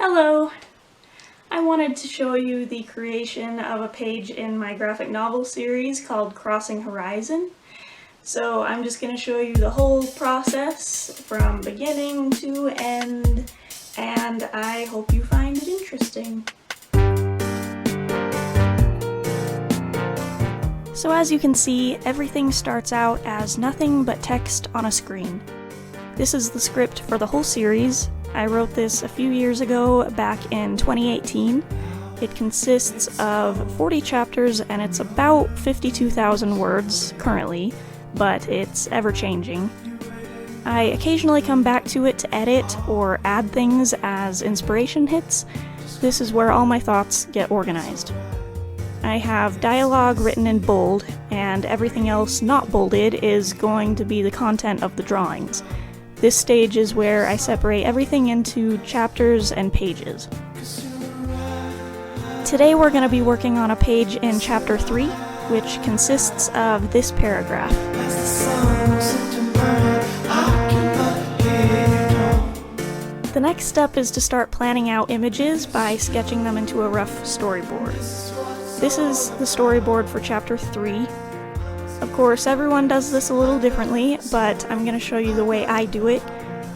Hello! I wanted to show you the creation of a page in my graphic novel series called Crossing Horizon. So I'm just going to show you the whole process from beginning to end, and I hope you find it interesting. So as you can see, everything starts out as nothing but text on a screen. This is the script for the whole series. I wrote this a few years ago, back in 2018. It consists of 40 chapters and it's about 52,000 words currently, but it's ever-changing. I occasionally come back to it to edit or add things as inspiration hits. This is where all my thoughts get organized. I have dialogue written in bold, and everything else not bolded is going to be the content of the drawings. This stage is where I separate everything into chapters and pages. Today we're going to be working on a page in Chapter 3, which consists of this paragraph. The next step is to start planning out images by sketching them into a rough storyboard. This is the storyboard for Chapter 3. Of course, everyone does this a little differently, but I'm going to show you the way I do it.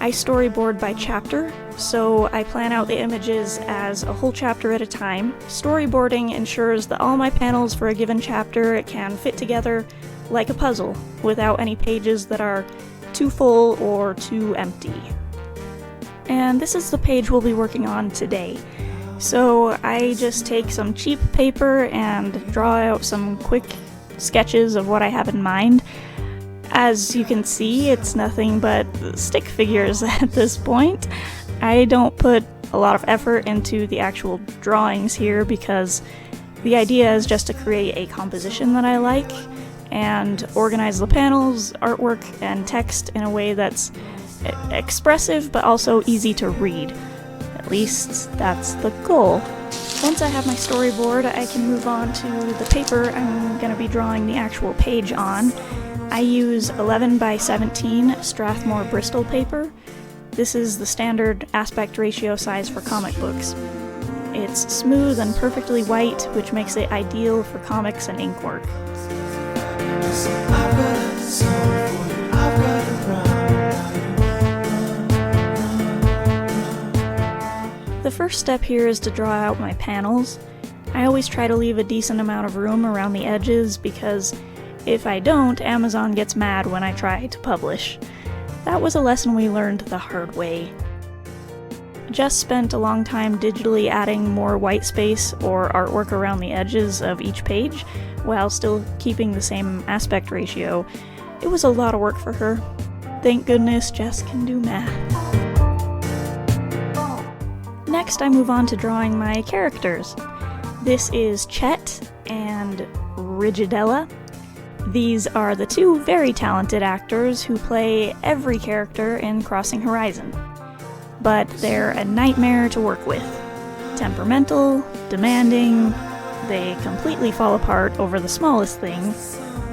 I storyboard by chapter, so I plan out the images as a whole chapter at a time. Storyboarding ensures that all my panels for a given chapter can fit together like a puzzle, without any pages that are too full or too empty. And this is the page we'll be working on today. So I just take some cheap paper and draw out some quick sketches of what I have in mind. As you can see, it's nothing but stick figures at this point. I don't put a lot of effort into the actual drawings here because the idea is just to create a composition that I like and organize the panels, artwork, and text in a way that's expressive but also easy to read. At least that's the goal. Once I have my storyboard, I can move on to the paper I'm going to be drawing the actual page on. I use 11 by 17 Strathmore Bristol paper. This is the standard aspect ratio size for comic books. It's smooth and perfectly white, which makes it ideal for comics and ink work. The first step here is to draw out my panels. I always try to leave a decent amount of room around the edges because if I don't, Amazon gets mad when I try to publish. That was a lesson we learned the hard way. Jess spent a long time digitally adding more white space or artwork around the edges of each page while still keeping the same aspect ratio. It was a lot of work for her. Thank goodness Jess can do math. Next, I move on to drawing my characters. This is Chet and Rigidella. These are the two very talented actors who play every character in Crossing Horizon. But they're a nightmare to work with. Temperamental, demanding, they completely fall apart over the smallest thing.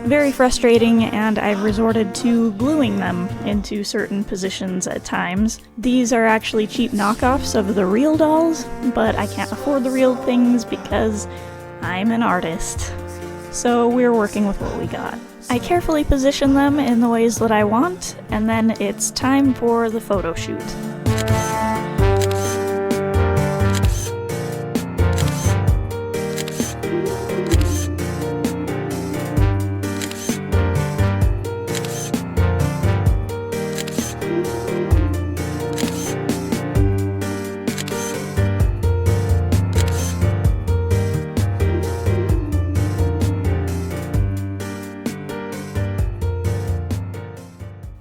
Very frustrating, and I've resorted to gluing them into certain positions at times. These are actually cheap knockoffs of the real dolls, but I can't afford the real things because I'm an artist. So we're working with what we got. I carefully position them in the ways that I want, and then it's time for the photo shoot.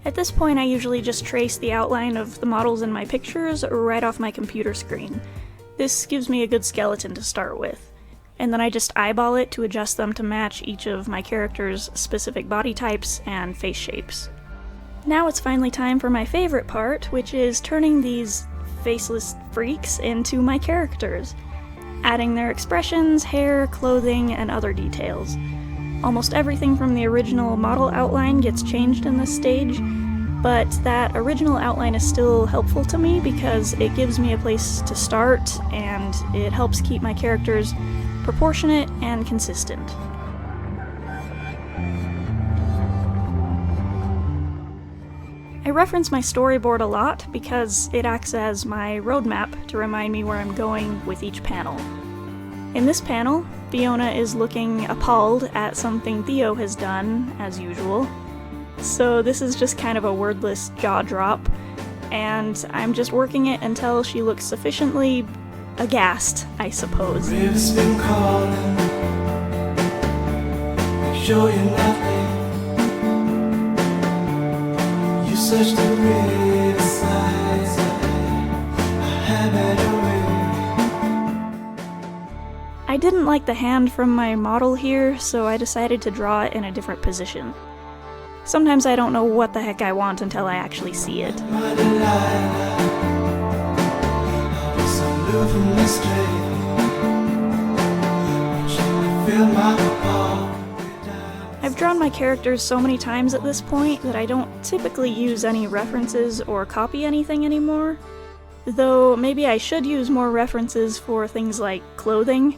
At this point, I usually just trace the outline of the models in my pictures right off my computer screen. This gives me a good skeleton to start with, and then I just eyeball it to adjust them to match each of my characters' specific body types and face shapes. Now it's finally time for my favorite part, which is turning these faceless freaks into my characters, adding their expressions, hair, clothing, and other details. Almost everything from the original model outline gets changed in this stage. But that original outline is still helpful to me because it gives me a place to start and it helps keep my characters proportionate and consistent. I reference my storyboard a lot because it acts as my roadmap to remind me where I'm going with each panel. In this panel, Fiona is looking appalled at something Theo has done, as usual. So this is just kind of a wordless jaw drop, and I'm just working it until she looks sufficiently aghast, I suppose. River's been calling. Make sure you're not late. You searched the riverside. I have it away. I didn't like the hand from my model here, so I decided to draw it in a different position. Sometimes I don't know what the heck I want until I actually see it. My Delilah. I was aloof from the street. Feel my heart. I've drawn my characters so many times at this point that I don't typically use any references or copy anything anymore. Though maybe I should use more references for things like clothing.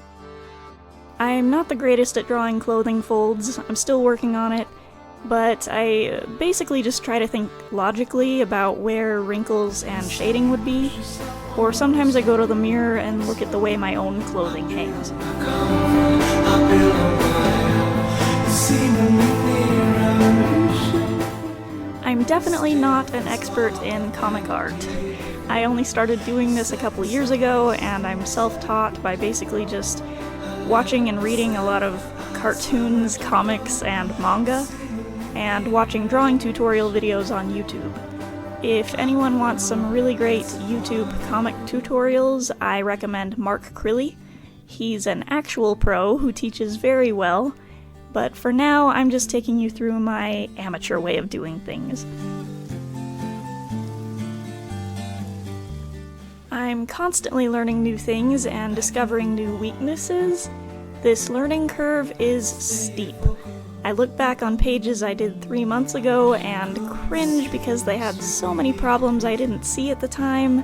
I'm not the greatest at drawing clothing folds, I'm still working on it. But I basically just try to think logically about where wrinkles and shading would be, or sometimes I go to the mirror and look at the way my own clothing hangs. I'm definitely not an expert in comic art. I only started doing this a couple years ago, and I'm self-taught by basically just watching and reading a lot of cartoons, comics, and manga, and watching drawing tutorial videos on YouTube. If anyone wants some really great YouTube comic tutorials, I recommend Mark Crilly. He's an actual pro who teaches very well, but for now I'm just taking you through my amateur way of doing things. I'm constantly learning new things and discovering new weaknesses. This learning curve is steep. I look back on pages I did 3 months ago and cringe because they had so many problems I didn't see at the time,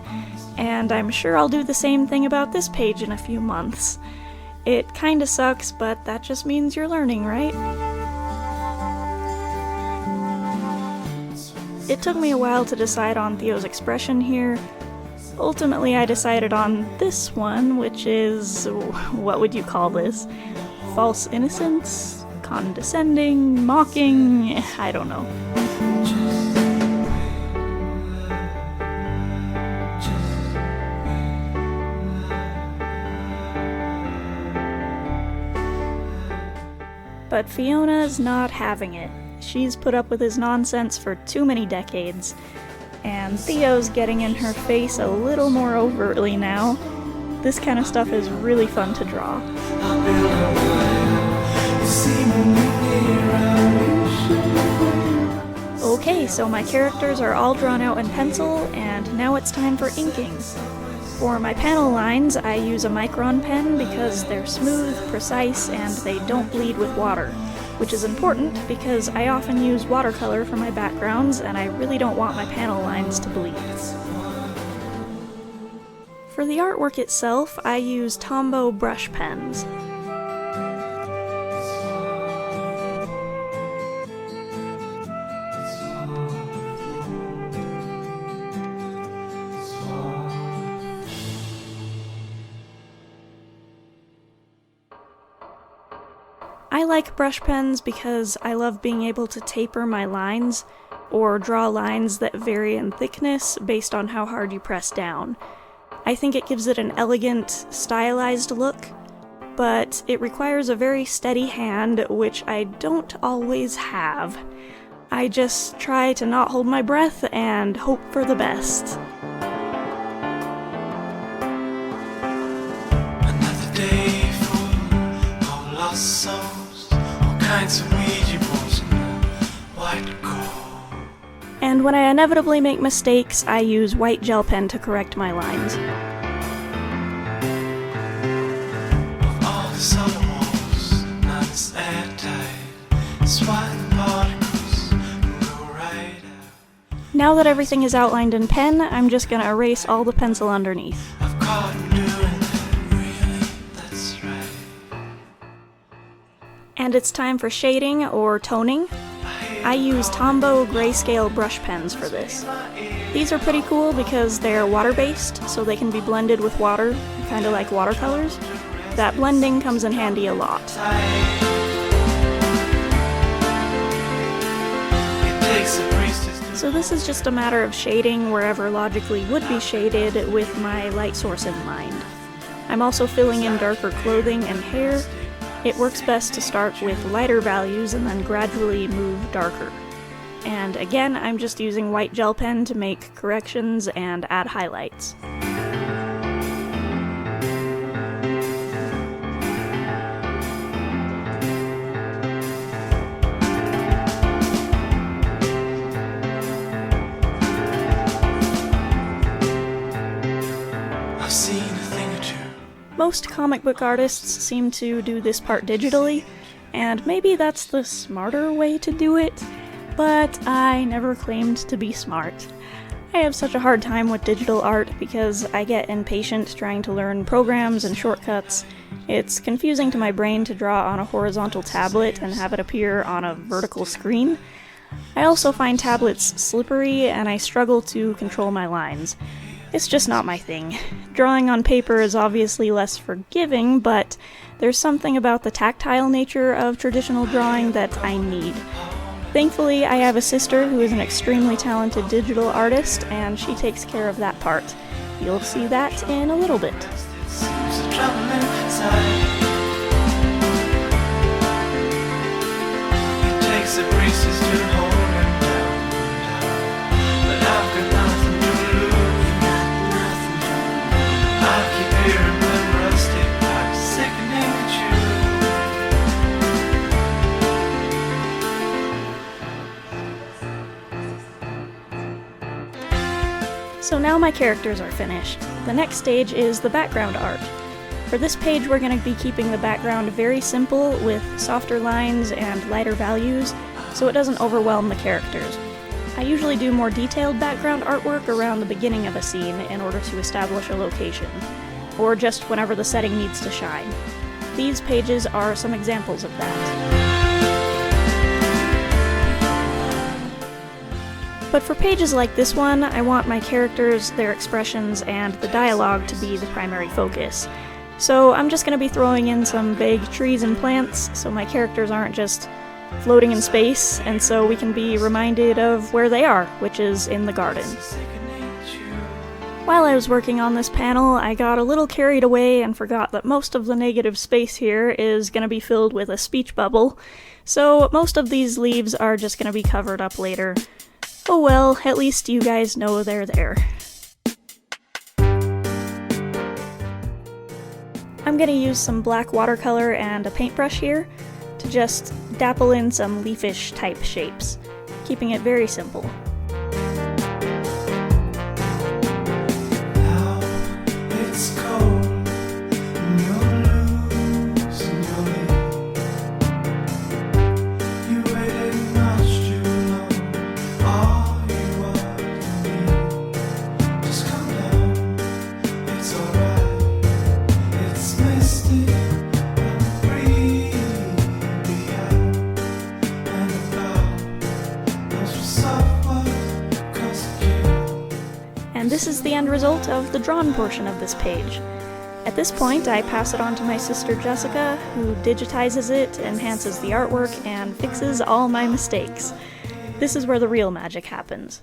and I'm sure I'll do the same thing about this page in a few months. It kinda sucks, but that just means you're learning, right? It took me a while to decide on Theo's expression here. Ultimately, I decided on this one, which is, what would you call this? False innocence? Condescending, mocking, I don't know. But Fiona's not having it. She's put up with his nonsense for too many decades, and Theo's getting in her face a little more overtly now. This kind of stuff is really fun to draw. Okay, so my characters are all drawn out in pencil, and now it's time for inking. For my panel lines, I use a Micron pen because they're smooth, precise, and they don't bleed with water, which is important because I often use watercolor for my backgrounds, and I really don't want my panel lines to bleed. For the artwork itself, I use Tombow brush pens. I like brush pens because I love being able to taper my lines, or draw lines that vary in thickness based on how hard you press down. I think it gives it an elegant, stylized look, but it requires a very steady hand, which I don't always have. I just try to not hold my breath and hope for the best. Another day for all lost souls, all kinds of Ouija boards in the white gold. And when I inevitably make mistakes, I use white gel pen to correct my lines. Of all the solid walls, none is airtight. It's white particles go right out. Now that everything is outlined in pen, I'm just gonna erase all the pencil underneath. I've caught him doing that, really, that's right. And it's time for shading or toning. I use Tombow grayscale brush pens for this. These are pretty cool because they're water-based, so they can be blended with water, kind of like watercolors. That blending comes in handy a lot. So this is just a matter of shading wherever logically would be shaded with my light source in mind. I'm also filling in darker clothing and hair. It works best to start with lighter values and then gradually move darker. And again, I'm just using white gel pen to make corrections and add highlights. I've seen a thing or two. Most comic book artists seem to do this part digitally, and maybe that's the smarter way to do it, but I never claimed to be smart. I have such a hard time with digital art because I get impatient trying to learn programs and shortcuts. It's confusing to my brain to draw on a horizontal tablet and have it appear on a vertical screen. I also find tablets slippery and I struggle to control my lines. It's just not my thing. Drawing on paper is obviously less forgiving, but there's something about the tactile nature of traditional drawing that I need. Thankfully, I have a sister who is an extremely talented digital artist, and she takes care of that part. You'll see that in a little bit. Seems the trouble inside. It takes a priestess to hold him down. But I've got nothing to lose. I keep hearing them rusty pipes sickening So now my characters are finished. The next stage is the background art. For this page, we're going to be keeping the background very simple with softer lines and lighter values, so it doesn't overwhelm the characters. I usually do more detailed background artwork around the beginning of a scene in order to establish a location, or just whenever the setting needs to shine. These pages are some examples of that. But for pages like this one, I want my characters, their expressions, and the dialogue to be the primary focus. So I'm just going to be throwing in some vague trees and plants, so my characters aren't just floating in space, and so we can be reminded of where they are, which is in the garden. While I was working on this panel, I got a little carried away and forgot that most of the negative space here is going to be filled with a speech bubble, so most of these leaves are just going to be covered up later. Oh well, at least you guys know they're there. I'm gonna use some black watercolor and a paintbrush here to just dapple in some leafish type shapes, keeping it very simple. Now it's cold and you're loose and you're in. You waited much too long. All you want to me. Just come down. It's alright. It's misty and breathy out and about. Those were soft words 'cause I care. And this is the end result of the drawn portion of this page. At this point, I pass it on to my sister Jessica, who digitizes it, enhances the artwork, and fixes all my mistakes. This is where the real magic happens.